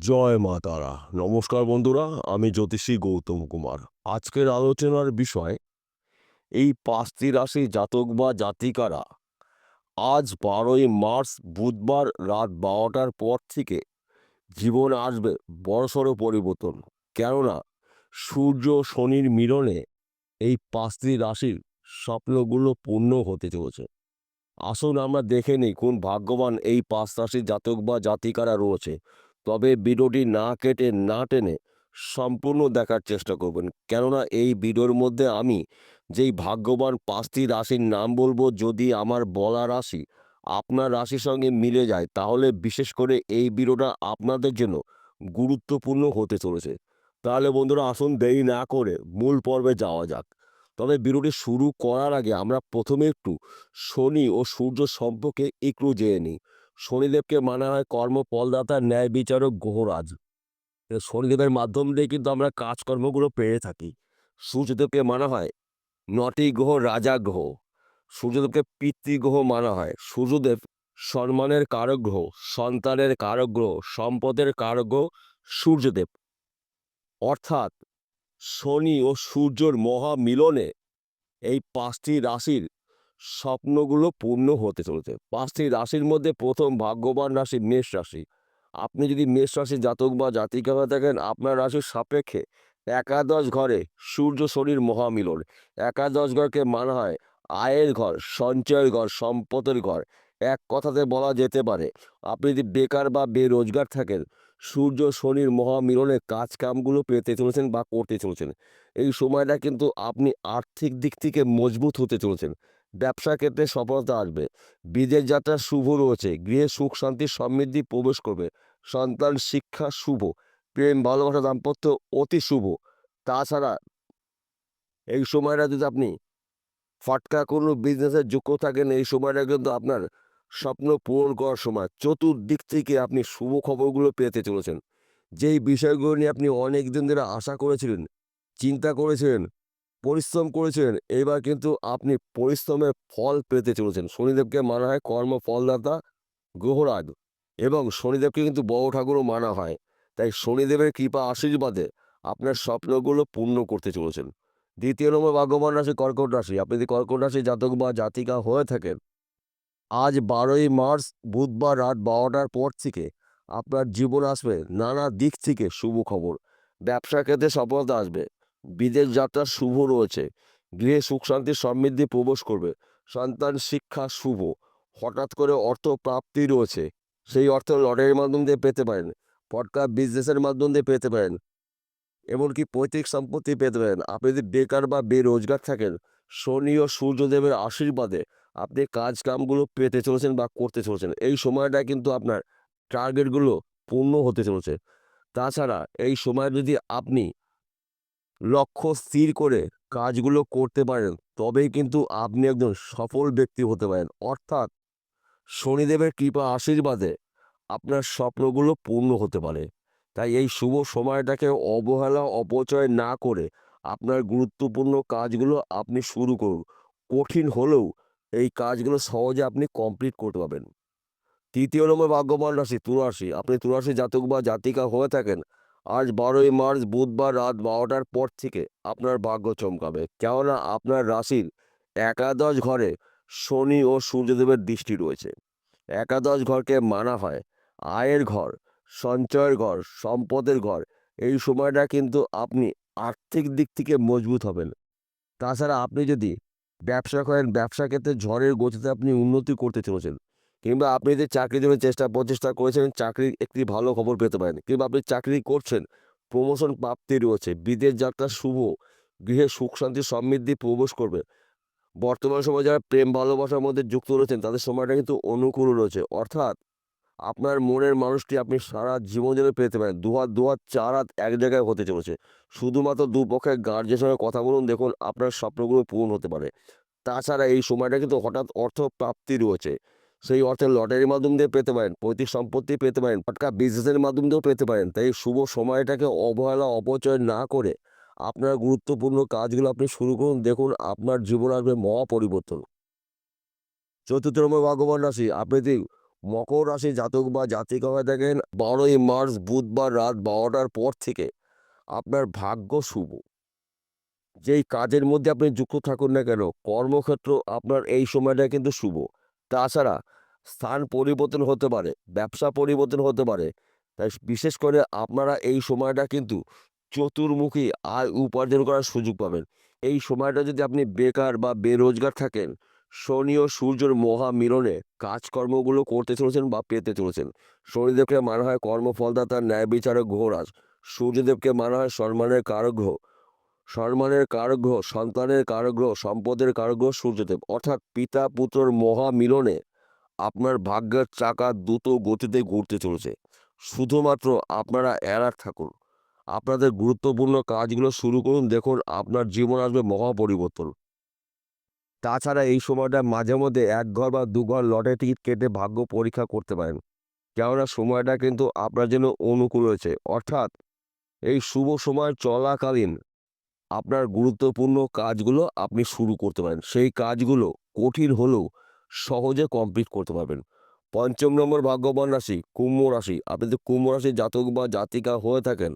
জয় মা তারা। নমস্কার বন্ধুরা, আমি জ্যোতিষী গৌতম কুমার। আজকের আলোচনার বিষয় এই ৫টি রাশি জাতক বা জাতিকারা আজ ১২ই মার্চ বুধবার রাত ১২টার পর থেকে জীবনে আসবে বড়সড় পরিবর্তন। কেননা সূর্য শনির মিলনে এই ৫টি রাশির স্বপ্নগুলো পূর্ণ হতে চলেছে। আসুন আমরা দেখে নিই কোন ভাগ্যবান এই ৫ রাশির জাতক বা জাতিকারা রয়েছে। তবে ভিডিওটি না কেটে না টেনে সম্পূর্ণ দেখার চেষ্টা করবেন। কেননা এই ভিডিওর মধ্যে আমি যেই ভাগ্যবান ৫টি রাশির নাম বলবো, যদি আমার বলা রাশি আপনার রাশির সঙ্গে মিলে যায় তাহলে বিশেষ করে এই ভিডিওটা আপনাদের জন্য গুরুত্বপূর্ণ হতে চলেছে। তাহলে বন্ধুরা আসুন দেরি না করে মূল পর্বে যাওয়া যাক। তবে ভিডিওটি শুরু করার আগে আমরা প্রথমে একটু শনি ও সূর্য সম্পর্কে একটু জেনে নিই। শনিদেবকে মানা হয় কর্মফলদাতা, ন্যায় বিচারক, গ্রহরাজ। শনিদেবের মাধ্যম দিয়ে কিন্তু আমরা কাজকর্মগুলো পেয়ে থাকি। সূর্যদেবকে মানা হয় নটি গ্রহ রাজা গ্রহ। সূর্যদেবকে পিতৃগ্রহ মানা হয়। সূর্যদেব সম্মানের কারক গ্রহ, সন্তানের কারক গ্রহ, সম্পদের কারক গ্রহ সূর্যদেব। অর্থাৎ শনি ও সূর্যর মহামিলনে এই ৫টি রাশির স্বপ্নগুলো পূর্ণ হতে চলেছে। ৫টি রাশির মধ্যে প্রথম ভাগ্যবান রাশি মেষ রাশি। আপনি যদি মেষ রাশির জাতক বা জাতিকা হয়ে থাকেন, আপনার রাশির সাপেক্ষে একাদশ ঘরে সূর্য শনির মহামিলন। একাদশ ঘরকে মানা হয় আয়ের ঘর, সঞ্চয়ের ঘর, সম্পদের ঘর। এক কথাতে বলা যেতে পারে আপনি যদি বেকার বা বেরোজগার থাকেন, সূর্য শনির মহামিলনে কাজ কামগুলো পেতে চলেছেন বা করতে চলেছেন। এই সময়টা কিন্তু আপনি আর্থিক দিক থেকে মজবুত হতে চলেছেন। ব্যবসা ক্ষেত্রে সফলতা আসবে। বিদেশ যাত্রা শুভ রয়েছে। গৃহে সুখ শান্তি সমৃদ্ধি প্রবেশ করবে। সন্তান শিক্ষা শুভ। প্রেম ভালোবাসা দাম্পত্য অতি শুভ। তাছাড়া এই সময়টা যদি আপনি ফাটকা কোনো বিজনেসে যুক্ত থাকেন, এই সময়টা কিন্তু আপনার স্বপ্ন পূরণ করার সময়। চতুর্দিক থেকে আপনি শুভ খবরগুলো পেতে চলেছেন। যেই বিষয়গুলো নিয়ে আপনি অনেক দিন ধরে আশা করেছিলেন, চিন্তা করেছিলেন, পরিশ্রম করেছিলেন, এবার কিন্তু আপনি পরিশ্রমের ফল পেতে চলেছেন। শনিদেবকে মানা হয় কর্মফলদাতা, গ্রহরাজ, এবং শনিদেবকে কিন্তু বড় ঠাকুরও মানা হয়। তাই শনিদেবের কৃপা আশীর্বাদে আপনার স্বপ্নগুলো পূর্ণ করতে চলেছেন। দ্বিতীয় নম্বর ভাগ্যবান রাশি কর্কট রাশি। আপনি যদি কর্কট রাশি জাতক বা জাতিকা হয়ে থাকেন, আজ ১২ই মার্চ বুধবার রাত ১২টার পর থেকে আপনার জীবন আসবে নানা দিক থেকে শুভ খবর। ব্যবসা ক্ষেত্রে সফলতা আসবে। বিদেশ যাত্রা শুভ রয়েছে। গৃহে সুখ শান্তি সমৃদ্ধি প্রবেশ করবে। সন্তান শিক্ষা শুভ। হঠাৎ করে অর্থ প্রাপ্তি রয়েছে। সেই অর্থ লটারির মাধ্যম দিয়ে পেতে পারেন। পটকা বিজনেসের মাধ্যম দিয়ে পেতে পারেন। এমনকি পৈতৃক সম্পত্তি পেতে পারেন। আপনি যদি বেকার বা বেরোজগার থাকেন, শনি ও সূর্যদেবের আশীর্বাদে আপনি কাজ কামগুলো পেতে চলেছেন বা করতে চলেছেন। এই সময়টা কিন্তু আপনার টার্গেটগুলো পূর্ণ হতে চলেছে। তাছাড়া এই সময় যদি আপনি লক্ষ্য স্থির করে কাজগুলো করতে পারেন, তবেই কিন্তু আপনি একজন সফল ব্যক্তি হতে পারেন। অর্থাৎ শনিদেবের কৃপা আশীর্বাদে আপনার স্বপ্নগুলো পূর্ণ হতে পারে। তাই এই শুভ সময়টাকে অবহেলা অপচয় না করে আপনার গুরুত্বপূর্ণ কাজগুলো আপনি শুরু করুন। কঠিন হলেও এই কাজগুলো সহজে আপনি কমপ্লিট করতে পারবেন। তৃতীয় নম্বর ভাগ্যবান রাশি তুলা রাশি। আপনি তুলা রাশি জাতক বা জাতিকা হয়ে থাকেন, আজ ১২ই মার্চ বুধবার রাত ১২টার পর থেকে আপনার ভাগ্য চমকাবে। কেননা আপনার রাশির একাদশ ঘরে শনি ও সূর্যদেবের দৃষ্টি রয়েছে। একাদশ ঘরকে মানা হয় আয়ের ঘর, সঞ্চয়ের ঘর, সম্পদের ঘর। এই সময়টা কিন্তু আপনি আর্থিক দিক থেকে মজবুত হবেন। তাছাড়া আপনি যদি ব্যবসা করেন, ব্যবসা ক্ষেত্রে ঝড়ের গতিতে আপনি উন্নতি করতে চলেছেন। কিংবা আপনি যদি চাকরির জন্য প্রচেষ্টা করেছেন, চাকরির একটি ভালো খবর পেতে পারেন। কিংবা আপনি চাকরি করছেন, প্রমোশন প্রাপ্তি রয়েছে। বিদেশ যাত্রা শুভ। গৃহে সুখ শান্তি সমৃদ্ধি প্রবেশ করবে। বর্তমান সময়ে যারা প্রেম ভালোবাসার মধ্যে যুক্ত রয়েছেন, তাদের সময়টা কিন্তু অনুকূল রয়েছে। অর্থাৎ আপনার মনের মানুষটি আপনি সারা জীবন জুড়ে পেতে পারেন। দুহাত দুহাত চার হাত এক জায়গায় হতে চলেছে। শুধুমাত্র দুপক্ষের গার্জেনের সঙ্গে কথা বলুন, দেখুন আপনার স্বপ্নগুলো পূরণ হতে পারে। তাছাড়া এই সময়টা কিন্তু হঠাৎ অর্থ প্রাপ্তি রয়েছে। সেই অর্থের লটারির মাধ্যম দিয়ে পেতে পারেন, পৈতৃক সম্পত্তি পেতে পারেন, পাটকা বিজনেসের মাধ্যম দিয়েও পেতে পারেন। তাই এই শুভ সময়টাকে অবহেলা অপচয় না করে আপনার গুরুত্বপূর্ণ কাজগুলো আপনি শুরু করুন। দেখুন আপনার জীবন আসবে মহা পরিবর্তন। চতুর্থ নম্বর ভাগ্যবান রাশি। আপনি যদি মকর রাশি জাতক বা জাতিকা হয়ে থাকেন, 12ই মার্চ বুধবার রাত 12টার পর থেকে আপনার ভাগ্য শুভ। যেই কাজের মধ্যে আপনি যুক্ত থাকুন না কেন, কর্মক্ষেত্র আপনার এই সময়টা কিন্তু শুভ। তাছাড়া স্থান পরিবর্তন হতে পারে, ব্যবসা পরিবর্তন হতে পারে। তাই বিশেষ করে আপনারা এই সময়টা কিন্তু চতুর্মুখী আয় উপার্জন করার সুযোগ পাবেন। এই সময়টা যদি আপনি বেকার বা বেরোজগার থাকেন, শনি ও সূর্যের মহামিলনে কাজকর্মগুলো করতে চলেছেন বা পেতে চলেছেন। শনিদেবকে মানা হয় কর্মফলদাতা, ন্যায় বিচারক গ্রহরাজ। সূর্যদেবকে মানা হয় সম্মানের কারক গ্রহ। সম্মানের কারক গ্রহ, সন্তানের কারক গ্রহ, সম্পদের কারক গ্রহ সূর্যদেব। অর্থাৎ পিতা পুত্রর মহামিলনে আপনার ভাগ্যের চাকা দ্রুত গতিতে ঘুরতে চলেছে। শুধুমাত্র আপনারা অ্যালার্ট থাকুন। আপনাদের গুরুত্বপূর্ণ কাজগুলো শুরু করুন, দেখুন আপনার জীবন আসবে মহা পরিবর্তন। তাছাড়া এই সময়টা মাঝে মধ্যে ১ ঘর বা ২ ঘর লটারি টিকিট কেটে ভাগ্য পরীক্ষা করতে পারেন। কেননা সময়টা কিন্তু আপনার জন্য অনুকূল হয়েছে। অর্থাৎ এই শুভ সময় চলাকালীন আপনার গুরুত্বপূর্ণ কাজগুলো আপনি শুরু করতে পারেন। সেই কাজগুলো কঠিন হলেও সহজে কমপ্লিট করতে পারবেন। ৫ম নম্বর ভাগ্যবান রাশি কুম্ভ রাশি। আপনি যদি কুম্ভ রাশির জাতক বা জাতিকা হয়ে থাকেন,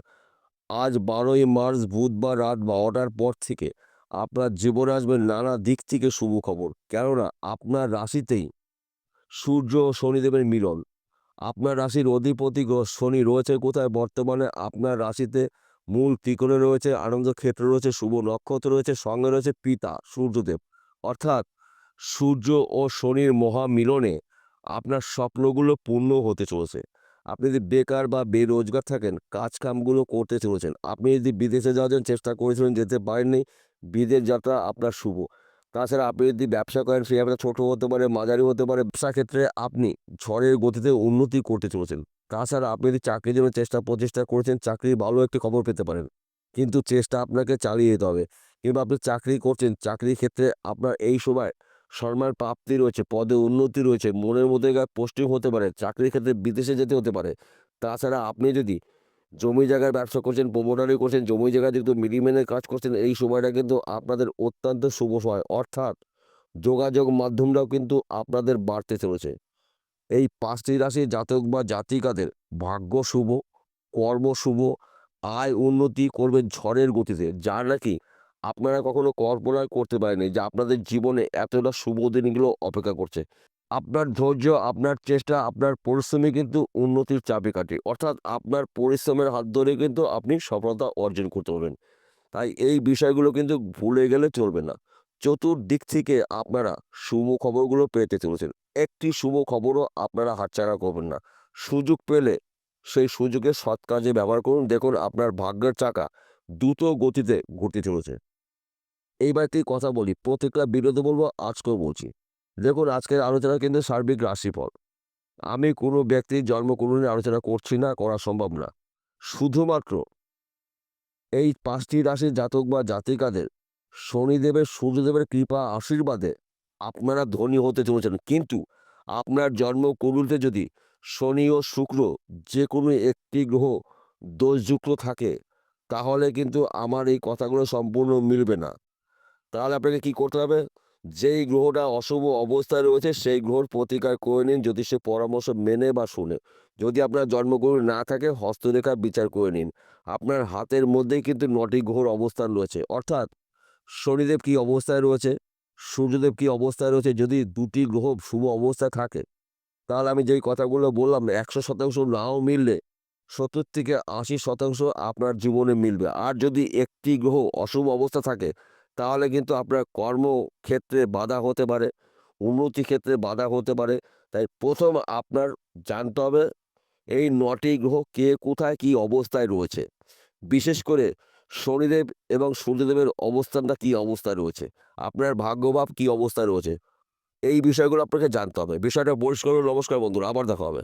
আজ 12ই মার্চ বুধবার রাত 12টার পর থেকে আপনার জীবনে আসবে নানা দিক থেকে শুভ খবর। কেননা আপনার রাশিতেই সূর্য ও শনিদেবের মিলন। আপনার রাশির অধিপতি গ্রহ শনি রয়েছে কোথায়? বর্তমানে আপনার রাশিতে মূল ত্রিকোণে রয়েছে, আনন্দ ক্ষেত্র রয়েছে, শুভ নক্ষত্র রয়েছে, সঙ্গে রয়েছে পিতা সূর্যদেব। অর্থাৎ সূর্য ও শনির মহামিলনে আপনার স্বপ্নগুলো পূর্ণ হতে চলেছে। আপনি যদি বেকার বা বেরোজগার থাকেন, কাজকামগুলো করতে চলেছেন। আপনি যদি বিদেশে যাওয়ার জন্য চেষ্টা করেছিলেন, যেতে পারেননি, বিদেশ যাত্রা আপনার শুভ। তাছাড়া আপনি যদি ব্যবসা করেন, সেই ব্যবসা ছোট হতে পারে, মাঝারি হতে পারে। ব্যবসা ক্ষেত্রে আপনি ঝড়ের গতিতে উন্নতি করতে চলেছেন। তাছাড়া আপনি যদি চাকরির জন্য প্রচেষ্টা করেছেন, চাকরির ভালো একটি খবর পেতে পারেন। কিন্তু চেষ্টা আপনাকে চালিয়ে যেতে হবে। কিংবা আপনি চাকরি করছেন, চাকরির ক্ষেত্রে আপনার এই সময় সম্মান প্রাপ্তি রয়েছে, পদে উন্নতি রয়েছে, মনের মধ্যে পোস্টিং হতে পারে, চাকরির ক্ষেত্রে বিদেশে যেতে হতে পারে। তাছাড়া আপনি যদি জমি জায়গার ব্যবসা করছেন, প্রমোটারি করছেন, জমি জায়গায় কিন্তু মিডলম্যানের কাজ করছেন, এই সময়টা কিন্তু আপনাদের অত্যন্ত শুভ সময়। অর্থাৎ যোগাযোগ মাধ্যমটাও কিন্তু আপনাদের বাড়তে চলেছে। এই ৫টি রাশির জাতক বা জাতিকাদের ভাগ্য শুভ, কর্ম শুভ, আয় উন্নতি করবেন ঝড়ের গতিতে। যা নাকি আপনারা কখনো কল্পনা করতে পারেননি যে আপনাদের জীবনে এতটা শুভ দিনগুলো অপেক্ষা করছে। আপনার ধৈর্য, আপনার চেষ্টা, আপনার পরিশ্রমই কিন্তু উন্নতির চাবিকাঠি। অর্থাৎ আপনার পরিশ্রমের হাত ধরে কিন্তু আপনি সফলতা অর্জন করতে পারবেন। তাই এই বিষয়গুলো কিন্তু ভুলে গেলে চলবে না। চতুর্দিক থেকে আপনারা শুভ খবরগুলো পেতে চলেছেন। একটি শুভ খবরও আপনারা হাতছাড়া করবেন না। সুযোগ পেলে সেই সুযোগে সৎ কাজে ব্যবহার করুন। দেখুন আপনার ভাগ্যের চাকা দ্রুত গতিতে ঘুরতে চলেছে। এইবার একটি কথা বলি, প্রত্যেকটা ভিডিওতে বলবো, আজকেও বলছি। দেখুন আজকের আলোচনা কিন্তু সার্বিক রাশিফল। আমি কোনো ব্যক্তির জন্মকুণ্ডলী নিয়ে আলোচনা করছি না, করা সম্ভব না। শুধুমাত্র এই ৫টি রাশির জাতক বা জাতিকাদের শনিদেবের, সূর্যদেবের কৃপা আশীর্বাদে আপনারা ধনী হতে চলেছেন। কিন্তু আপনার জন্মকুণ্ডলীতে যদি শনি ও শুক্র যে কোনো একটি গ্রহ দোষযুক্ত থাকে, তাহলে কিন্তু আমার এই কথাগুলো সম্পূর্ণ মিলবে না। তাহলে আপনাকে কি করতে হবে? যেই গ্রহটা অশুভ অবস্থায় রয়েছে সেই গ্রহর প্রতিকার করে নিন, জ্যোতিষের পরামর্শ মেনে বা শুনে। যদি আপনার জন্মকুণ্ডলী না থাকে, হস্তরেখা বিচার করে নিন। আপনার হাতের মধ্যেই কিন্তু ৯টি গ্রহর অবস্থান রয়েছে। অর্থাৎ শনিদেব কী অবস্থায় রয়েছে, সূর্যদেব কী অবস্থায় রয়েছে। যদি ২টি গ্রহ শুভ অবস্থায় থাকে, তাহলে আমি যেই কথাগুলো বললাম ১০০% নাও মিললে ৭০ থেকে ৮০% আপনার জীবনে মিলবে। আর যদি একটি গ্রহ অশুভ অবস্থা থাকে, তাহলে কিন্তু আপনার কর্মক্ষেত্রে বাধা হতে পারে, উন্নতি ক্ষেত্রে বাধা হতে পারে। তাই ১ম আপনার জানতে হবে এই ৯টি গ্রহ কে কোথায় কী অবস্থায় রয়েছে। বিশেষ করে শনিদেব এবং সূর্যদেবের অবস্থানটা কী অবস্থায় রয়েছে, আপনার ভাগ্যভাব কী অবস্থায় রয়েছে। এই বিষয়গুলো আপনাকে জানতে হবে। বিষয়টা পরিষ্কার হলো। নমস্কার বন্ধুরা, আবার দেখা হবে।